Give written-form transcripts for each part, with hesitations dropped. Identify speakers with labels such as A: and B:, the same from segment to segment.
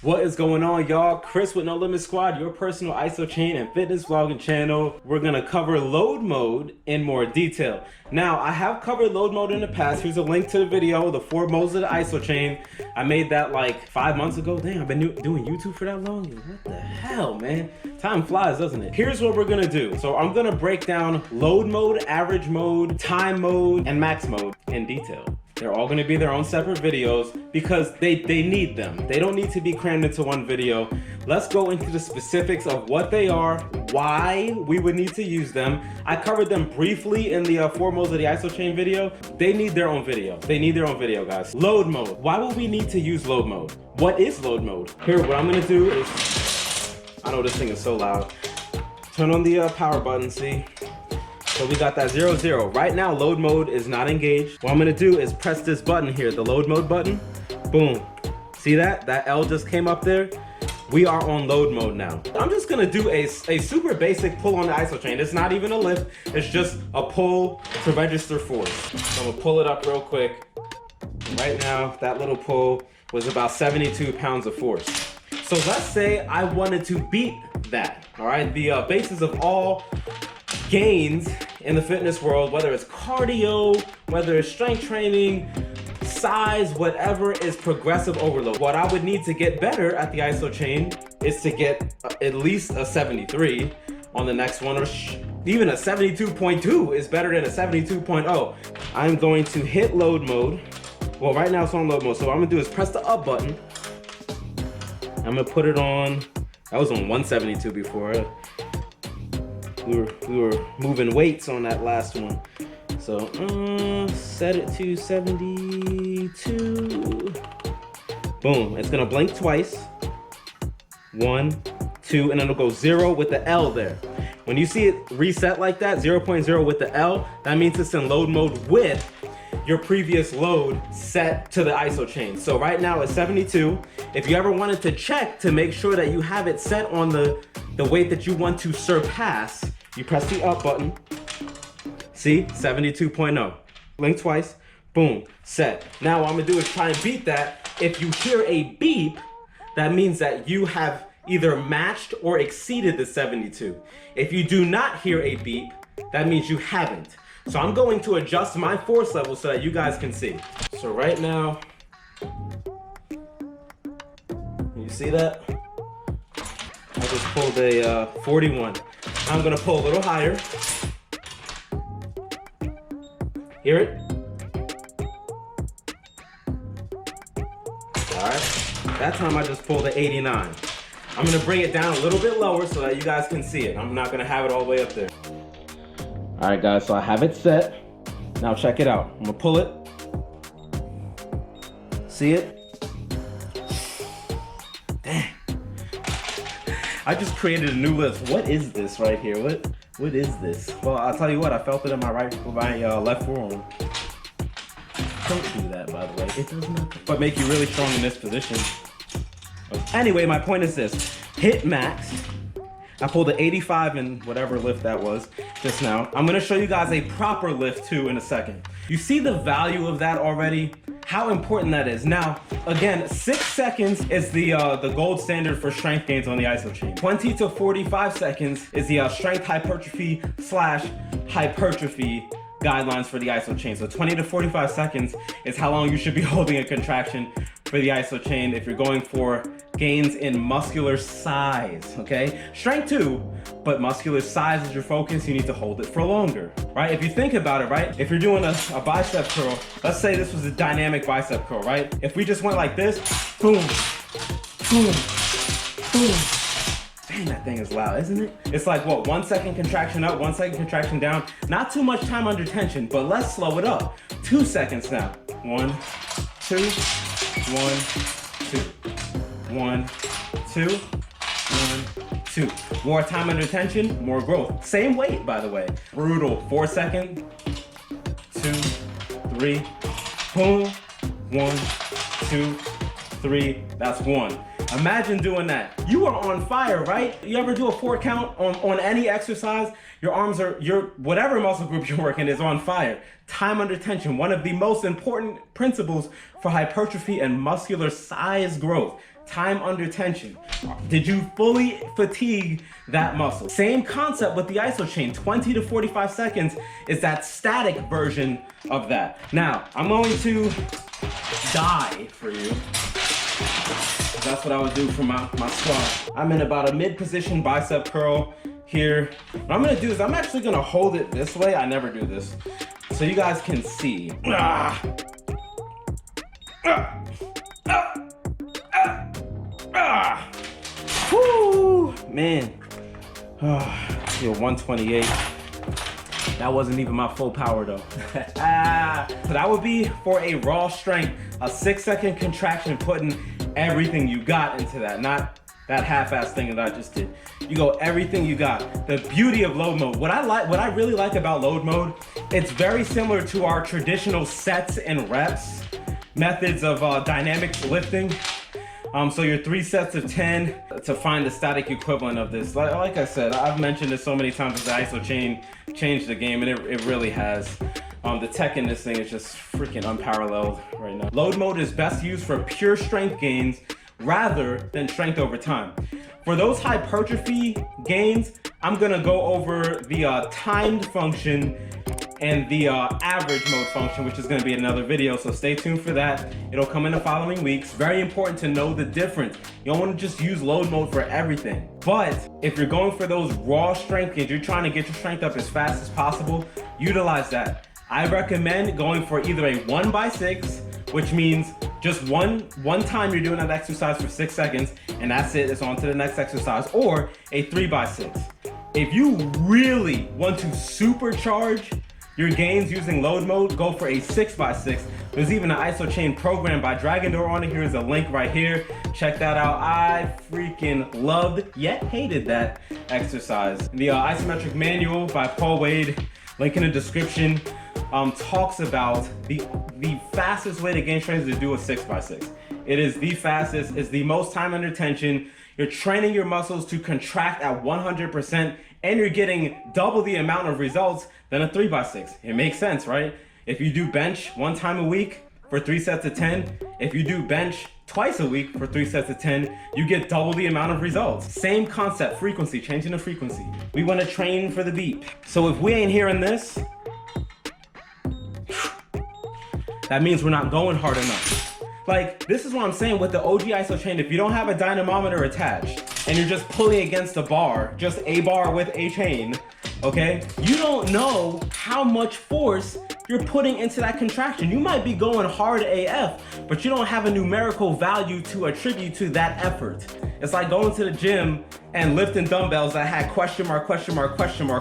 A: What is going on, y'all? Chris with NoLimitSquad, your personal isochain and fitness vlogging channel. We're gonna cover load mode in more detail. Now, I have covered load mode in the past. Here's a link to the video, the 4 modes of the isochain. I made that like 5 months ago. Damn, I've been doing YouTube for that long? What the hell, man? Time flies, doesn't it? Here's what we're gonna do. So I'm gonna break down load mode, average mode, time mode, and max mode in detail. They're all gonna be their own separate videos because they need them. They don't need to be crammed into one video. Let's go into the specifics of what they are, why we would need to use them. I covered them briefly in the 4 modes of the isochain video. They need their own video. They need their own video, guys. Load mode. Why would we need to use load mode? What is load mode? Here, what I'm gonna do is, I know this thing is so loud. Turn on the power button, see? So we got that 0, 0. Right now, load mode is not engaged. What I'm gonna do is press this button here, the load mode button. Boom. See that? That L just came up there. We are on load mode now. I'm just gonna do a super basic pull on the isochain. It's not even a lift, it's just a pull to register force. So I'm gonna pull it up real quick. Right now, that little pull was about 72 pounds of force. So let's say I wanted to beat that, all right? The basis of all gains in the fitness world, whether it's cardio, whether it's strength training, size, whatever, is progressive overload. What I would need to get better at the isochain is to get at least a 73 on the next one, or even a 72.2 is better than a 72.0. I'm going to hit load mode. Well, right now it's on load mode, so what I'm gonna do is press the up button. I'm gonna put it on, I was on 172 before. We were moving weights on that last one. So set it to 72. Boom, it's gonna blink twice. 1, 2, and then it'll go 0 with the L there. When you see it reset like that, 0.0 with the L, that means it's in load mode with your previous load set to the isochain. So right now it's 72. If you ever wanted to check to make sure that you have it set on the weight that you want to surpass, you press the up button. See, 72.0. Blink twice, boom, set. Now what I'm gonna do is try and beat that. If you hear a beep, that means that you have either matched or exceeded the 72. If you do not hear a beep, that means you haven't. So I'm going to adjust my force level so that you guys can see. So right now, you see that? I just pulled a 41. I'm gonna pull a little higher. Hear it? All right, that time I just pulled a 89. I'm gonna bring it down a little bit lower so that you guys can see it. I'm not gonna have it all the way up there. All right, guys, so I have it set. Now check it out. I'm gonna pull it. See it? Dang. I just created a new lift. What is this right here? What is this? Well, I'll tell you what, I felt it in my left forearm. Don't do that, by the way. It does nothing but make you really strong in this position. Anyway, my point is this. Hit max. I pulled an 85 in whatever lift that was just now. I'm gonna show you guys a proper lift too in a second. You see the value of that already? How important that is. Now, again, 6 seconds is the gold standard for strength gains on the isochain. 20 to 45 seconds is the strength hypertrophy / hypertrophy guidelines for the isochain. So 20 to 45 seconds is how long you should be holding a contraction for the isochain if you're going for gains in muscular size, okay? Strength too, but muscular size is your focus. You need to hold it for longer, right? If you think about it, right? If you're doing a bicep curl, let's say this was a dynamic bicep curl, right? If we just went like this, boom, boom, boom. Dang, that thing is loud, isn't it? It's like, what, 1 second contraction up, 1 second contraction down. Not too much time under tension, but let's slow it up. 2 seconds now. 1, 2, 1, 2. 1, 2, 1, 2. More time under tension, more growth. Same weight, by the way. Brutal. 4 seconds. 2, 3. Boom. 1, 2, 3. That's 1. Imagine doing that. You are on fire, right? You ever do a 4 count on any exercise? Your arms are, whatever muscle group you're working is on fire. Time under tension, one of the most important principles for hypertrophy and muscular size growth. time under tension. Did you fully fatigue that muscle? Same concept with the isochain. 20 to 45 seconds is that static version of that. Now, I'm going to die for you. That's what I would do for my squat. I'm in about a mid-position bicep curl here. What I'm gonna do is I'm actually gonna hold it this way. I never do this. So you guys can see. Whoo, man. Yo, 128. That wasn't even my full power though. So that would be for a raw strength, a 6-second contraction, putting everything you got into that, not that half-ass thing that I just did. You go everything you got. The beauty of load mode, what I really like about load mode, it's very similar to our traditional sets and reps methods of dynamic lifting. So your 3 sets of 10 to find the static equivalent of this. Like I said, I've mentioned this so many times that the isochain changed the game, and it really has. The tech in this thing is just freaking unparalleled right now. Load mode is best used for pure strength gains rather than strength over time. For those hypertrophy gains, I'm gonna go over the timed function and the average mode function, which is gonna be another video, so stay tuned for that. It'll come in the following weeks. Very important to know the difference. You don't wanna just use load mode for everything. But if you're going for those raw strength gains, you're trying to get your strength up as fast as possible, utilize that. I recommend going for either a 1x6, which means just one time you're doing that exercise for 6 seconds, and that's it, it's on to the next exercise, or a 3x6. If you really want to supercharge your gains using load mode, go for a 6x6. There's even an Isochain program by Dragondoor on it. Here's a link right here. Check that out. I freaking loved, yet hated that exercise. The Isometric Manual by Paul Wade, link in the description, talks about the fastest way to gain strength is to do a 6x6. It is the fastest, it's the most time under tension. You're training your muscles to contract at 100%, and you're getting double the amount of results than a 3x6. It makes sense, right? If you do bench 1 time a week for 3 sets of 10, if you do bench twice a week for 3 sets of 10, you get double the amount of results. Same concept, frequency, changing the frequency. We wanna train for the beat. So if we ain't hearing this, that means we're not going hard enough. Like, this is what I'm saying with the OG Isochain. If you don't have a dynamometer attached and you're just pulling against a bar, just a bar with a chain, okay? You don't know how much force you're putting into that contraction. You might be going hard AF, but you don't have a numerical value to attribute to that effort. It's like going to the gym and lifting dumbbells that had question mark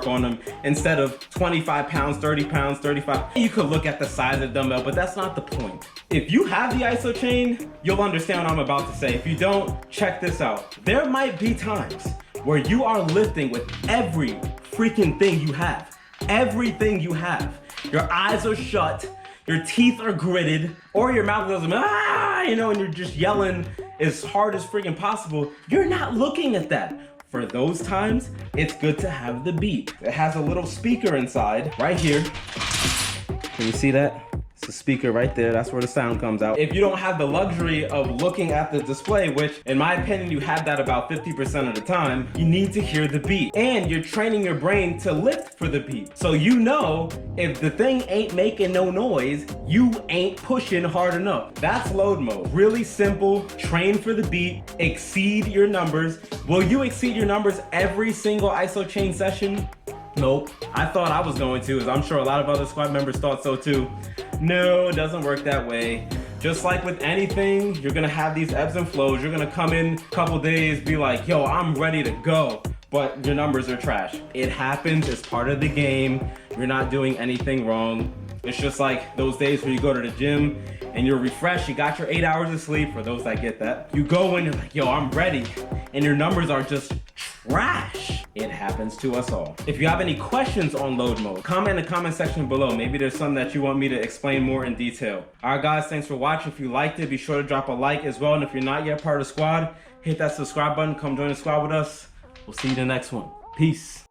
A: on them instead of 25 pounds, 30 pounds, 35. You could look at the size of the dumbbell, but that's not the point. If you have the Isochain, you'll understand what I'm about to say. If you don't, check this out. There might be times where you are lifting with every freaking thing you have. Everything you have. Your eyes are shut, your teeth are gritted, or your mouth goes, you know, and you're just yelling as hard as freaking possible. You're not looking at that. For those times, it's good to have the beat. It has a little speaker inside, right here. Can you see that? It's a speaker right there. That's where the sound comes out. If you don't have the luxury of looking at the display, which in my opinion, you have that about 50% of the time, you need to hear the beat. And you're training your brain to lift for the beat. So you know, if the thing ain't making no noise, you ain't pushing hard enough. That's load mode. Really simple, train for the beat, exceed your numbers. Will you exceed your numbers every single Isochain session? Nope. I thought I was going to, as I'm sure a lot of other squad members thought so too. No, it doesn't work that way. Just like with anything, you're gonna have these ebbs and flows. You're gonna come in a couple days, be like, yo, I'm ready to go, but your numbers are trash. It happens, it's part of the game. You're not doing anything wrong. It's just like those days where you go to the gym and you're refreshed, you got your 8 hours of sleep, for those that get that. You go and you're like, yo, I'm ready, and your numbers are just trash. It happens to us all. If you have any questions on load mode, comment in the comment section below. Maybe there's something that you want me to explain more in detail. All right, guys, thanks for watching. If you liked it, be sure to drop a like as well. And if you're not yet part of the squad, hit that subscribe button. Come join the squad with us. We'll see you in the next one. Peace.